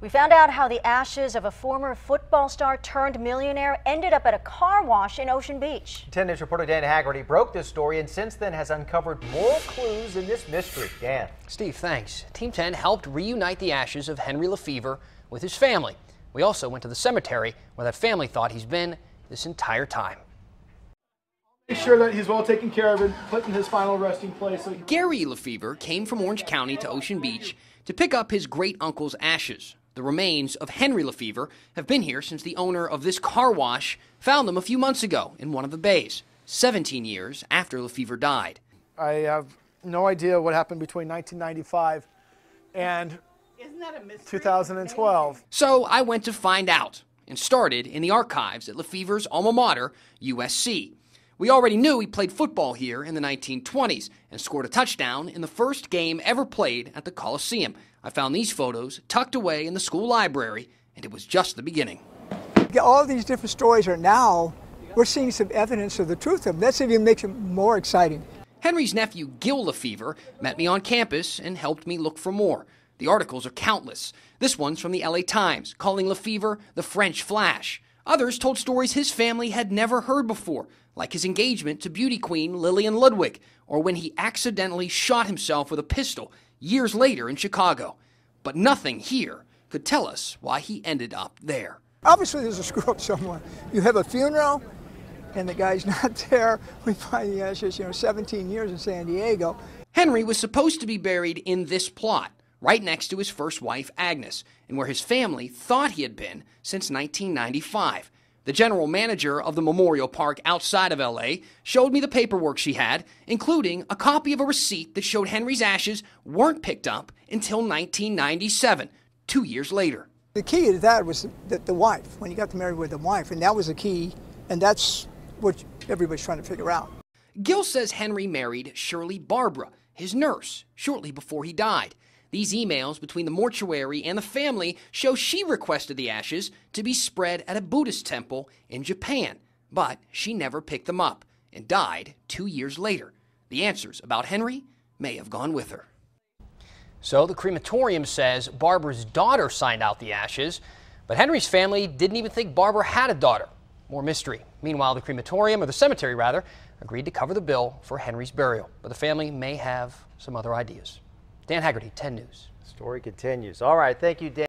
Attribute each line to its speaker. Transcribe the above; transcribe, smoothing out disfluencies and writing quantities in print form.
Speaker 1: We found out how the ashes of a former football star turned millionaire ended up at a car wash in Ocean Beach.
Speaker 2: 10 News reporter Dan Haggerty broke this story and since then has uncovered more clues in this mystery. Dan.
Speaker 3: Steve, thanks. Team 10 helped reunite the ashes of Henry Lefebvre with his family. We also went to the cemetery where that family thought he's been this entire time.
Speaker 4: Make sure that he's well taken care of and put in his final resting place.
Speaker 3: Gary Lefebvre came from Orange County to Ocean Beach to pick up his great-uncle's ashes. The remains of Henry Lefebvre have been here since the owner of this car wash found them a few months ago in one of the bays, 17 years after Lefebvre died.
Speaker 4: I have no idea what happened between 1995 and 2012.
Speaker 3: So I went to find out and started in the archives at Lefebvre's alma mater, USC. We already knew he played football here in the 1920s and scored a touchdown in the first game ever played at the Coliseum. I found these photos tucked away in the school library, and it was just the beginning.
Speaker 5: All these different stories are now, we're seeing some evidence of the truth of them. That's even makes it more exciting.
Speaker 3: Henry's nephew, Gil Lefebvre, met me on campus and helped me look for more. The articles are countless. This one's from the LA Times, calling Lefebvre the French Flash. Others told stories his family had never heard before, like his engagement to beauty queen Lillian Ludwig, or when he accidentally shot himself with a pistol years later in Chicago. But nothing here could tell us why he ended up there.
Speaker 5: Obviously there's a screw up somewhere. You have a funeral and the guy's not there. We find the ashes, 17 years in San Diego.
Speaker 3: Henry was supposed to be buried in this plot, right next to his first wife, Agnes, and where his family thought he had been since 1995. The general manager of the memorial park outside of LA showed me the paperwork she had, including a copy of a receipt that showed Henry's ashes weren't picked up until 1997, 2 years later.
Speaker 5: The key to that was the wife, when he got married with the wife, and that was the key, and that's what everybody's trying to figure out.
Speaker 3: Gil says Henry married Shirley Barbara, his nurse, shortly before he died. These emails between the mortuary and the family show she requested the ashes to be spread at a Buddhist temple in Japan, but she never picked them up and died 2 years later. The answers about Henry may have gone with her. So the crematorium says Barbara's daughter signed out the ashes, but Henry's family didn't even think Barbara had a daughter. More mystery. Meanwhile, the crematorium, or the cemetery rather, agreed to cover the bill for Henry's burial, but the family may have some other ideas. Dan Haggerty, 10 News.
Speaker 2: Story continues. All right. Thank you, Dan.